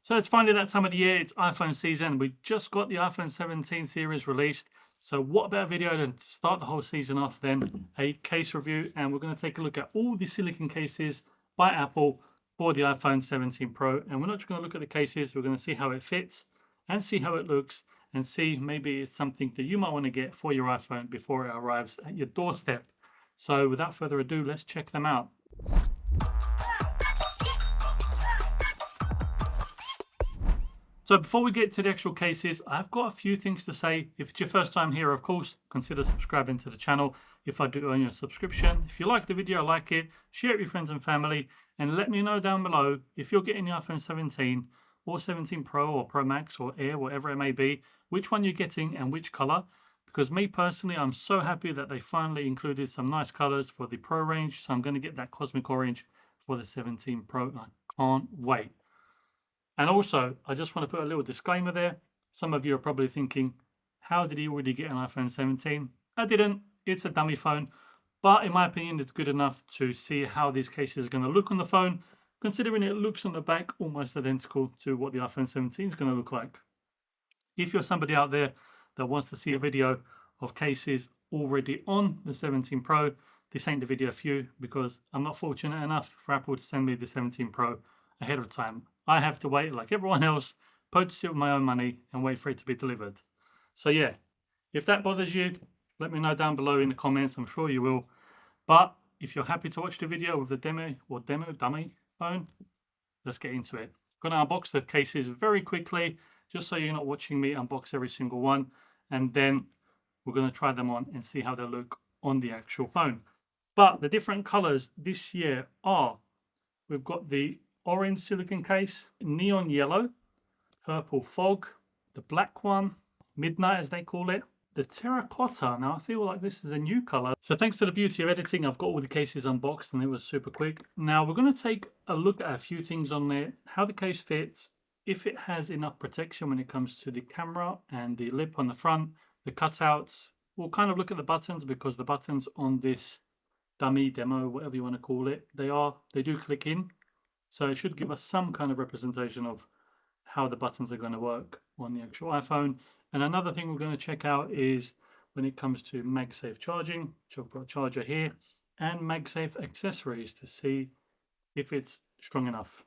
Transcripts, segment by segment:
So it's finally that time of the year. It's iPhone season. We just got the iPhone 17 series released. So what better video than to start the whole season off than a case review? And we're going to take a look at all the silicone cases by Apple for the iPhone 17 Pro. And we're not just going to look at the cases. We're going to see how it fits and see how it looks and see maybe it's something that you might want to get for your iPhone before it arrives at your doorstep. So without further ado, let's check them out. So before we get to the actual cases, I've got a few things to say. If it's your first time here, of course, consider subscribing to the channel if I do own your subscription. If you like the video, like it, share it with your friends and family, and let me know down below if you're getting the iPhone 17 or 17 Pro or Pro Max or Air, whatever it may be, which one you're getting and which color. Because me personally, I'm so happy that they finally included some nice colors for the Pro range. So I'm going to get that Cosmic Orange for the 17 Pro. And I can't wait. And also, I just want to put a little disclaimer there. Some of you are probably thinking, how did he already get an iPhone 17? I didn't. It's a dummy phone. But in my opinion, it's good enough to see how these cases are going to look on the phone, considering it looks on the back almost identical to what the iPhone 17 is going to look like. If you're somebody out there that wants to see a video of cases already on the 17 Pro, this ain't the video for you, because I'm not fortunate enough for Apple to send me the 17 Pro ahead of time. I have to wait like everyone else, purchase it with my own money and wait for it to be delivered. So yeah, if that bothers you, let me know down below in the comments. I'm sure you will. But if you're happy to watch the video with the dummy phone, let's get into it. I'm going to unbox the cases very quickly, just so you're not watching me unbox every single one. And then we're going to try them on and see how they look on the actual phone. But the different colors this year are, we've got the orange silicone case, neon yellow, purple fog, the black one, midnight as they call it, the terracotta. Now I feel like this is a new color. So thanks to the beauty of editing, I've got all the cases unboxed and it was super quick. Now we're going to take a look at a few things on there, how the case fits, if it has enough protection when it comes to the camera and the lip on the front, the cutouts. We'll kind of look at the buttons, because the buttons on this dummy demo, whatever you want to call it, they do click in. So it should give us some kind of representation of how the buttons are going to work on the actual iPhone. And another thing we're going to check out is when it comes to MagSafe charging, which I've got a charger here, and MagSafe accessories to see if it's strong enough.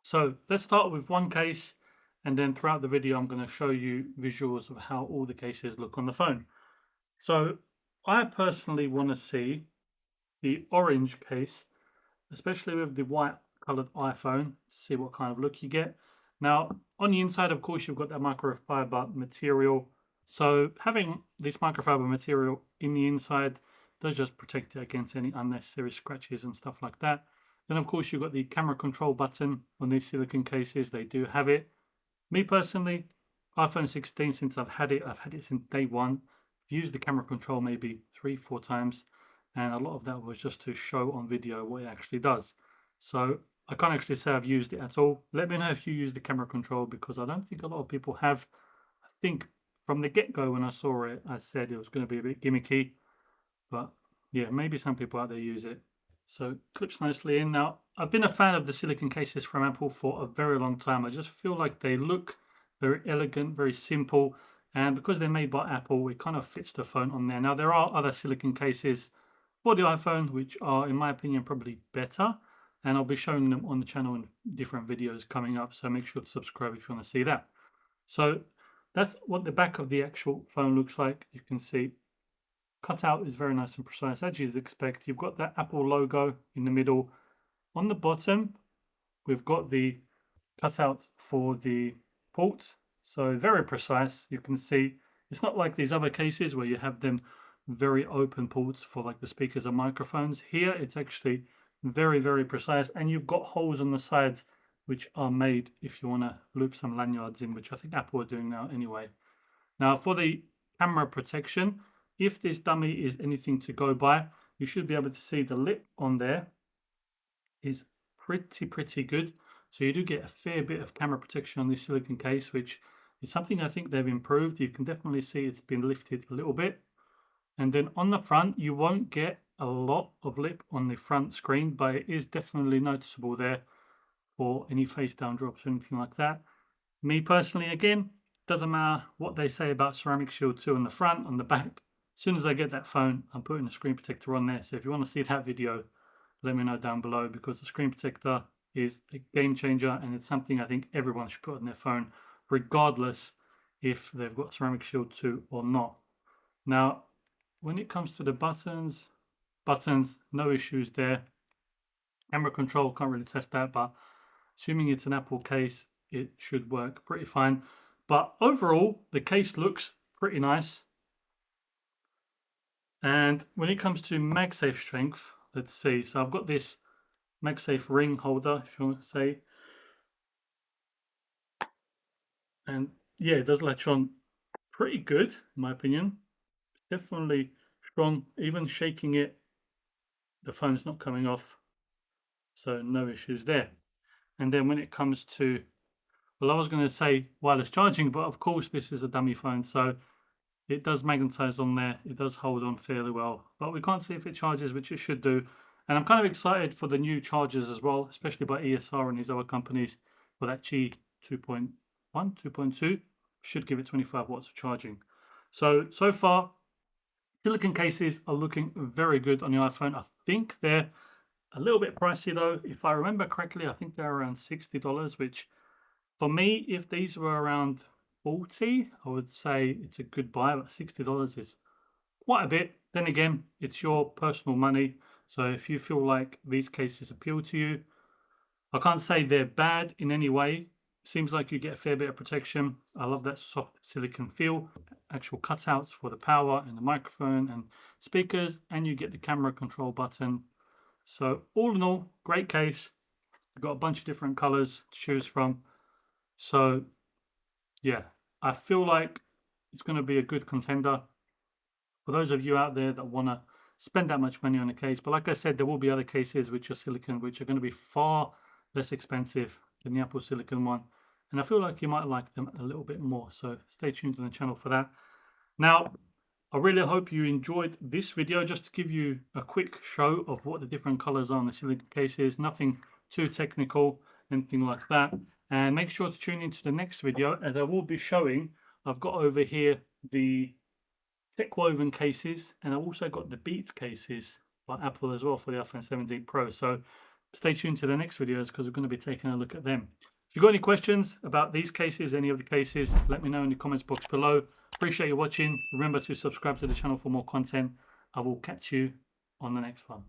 So let's start with one case, and then throughout the video I'm going to show you visuals of how all the cases look on the phone. So I personally want to see the orange case, especially with the white colored iPhone, see what kind of look you get. Now on the inside, of course, you've got that microfiber material. So having this microfiber material in the inside does just protect it against any unnecessary scratches and stuff like that. Then of course you've got the camera control button on these silicone cases. They do have it. Me personally, iPhone 16, since I've had it since day one. I've used the camera control maybe 3-4 times, and a lot of that was just to show on video what it actually does. So I can't actually say I've used it at all. Let me know if you use the camera control, because I don't think a lot of people have. I think from the get-go when I saw it, I said it was going to be a bit gimmicky. But yeah, maybe some people out there use it. So clips nicely in. Now, I've been a fan of the silicone cases from Apple for a very long time. I just feel like they look very elegant, very simple. And because they're made by Apple, it kind of fits the phone on there. Now, there are other silicone cases for the iPhone, which are, in my opinion, probably better. And I'll be showing them on the channel in different videos coming up. So make sure to subscribe if you want to see that. So that's what the back of the actual phone looks like. You can see cutout is very nice and precise, as you'd expect. You've got that Apple logo in the middle. On the bottom, we've got the cutout for the ports. So very precise. You can see it's not like these other cases where you have them very open ports for like the speakers and microphones. Here it's actually very, very precise, and you've got holes on the sides which are made if you want to loop some lanyards in, which I think Apple are doing now anyway. Now for the camera protection, if this dummy is anything to go by, you should be able to see the lip on there is pretty good. So you do get a fair bit of camera protection on this silicone case, which is something I think they've improved. You can definitely see it's been lifted a little bit. And then on the front, you won't get a lot of lip on the front screen, but it is definitely noticeable there for any face down drops or anything like that. Me personally, again, doesn't matter what they say about Ceramic Shield 2 on the front, on the back. As soon as I get that phone, I'm putting a screen protector on there. So if you want to see that video, let me know down below, because the screen protector is a game changer and it's something I think everyone should put on their phone, regardless if they've got Ceramic Shield 2 or not. Now, when it comes to the buttons, no issues there. Camera control, can't really test that, but assuming it's an Apple case, it should work pretty fine. But overall, the case looks pretty nice. And when it comes to MagSafe strength, let's see. So I've got this MagSafe ring holder, if you want to say. And yeah, it does latch on pretty good, in my opinion. Definitely strong. Even shaking it, the phone's not coming off. So no issues there. And then when it comes to, well, I was going to say wireless charging, but of course this is a dummy phone, so it does magnetize on there. It does hold on fairly well, but we can't see if it charges, which it should do. And I'm kind of excited for the new chargers as well, especially by ESR and these other companies, for that Qi 2.1, 2.2 should give it 25 watts of charging. So far, silicone cases are looking very good on the iPhone. I think they're a little bit pricey though. If I remember correctly, I think they're around $60, which for me, if these were around 40, I would say it's a good buy, but $60 is quite a bit. Then again, it's your personal money. So if you feel like these cases appeal to you, I can't say they're bad in any way. Seems like you get a fair bit of protection. I love that soft silicone feel, actual cutouts for the power and the microphone and speakers, and you get the camera control button. So all in all, great case. You've got a bunch of different colors to choose from. So yeah, I feel like it's going to be a good contender for those of you out there that want to spend that much money on a case. But like I said, there will be other cases which are silicone, which are going to be far less expensive than the Apple silicone one. And I feel like you might like them a little bit more. So stay tuned on the channel for that. Now, I really hope you enjoyed this video, just to give you a quick show of what the different colors are on the silicone cases. Nothing too technical, anything like that. And make sure to tune into the next video, as I will be showing, I've got over here the tech woven cases, and I've also got the Beats cases by Apple as well for the iPhone 17 Pro. So stay tuned to the next videos, because we're going to be taking a look at them. If you've got any questions about these cases, any of the cases, let me know in the comments box below. Appreciate you watching. Remember to subscribe to the channel for more content. I will catch you on the next one.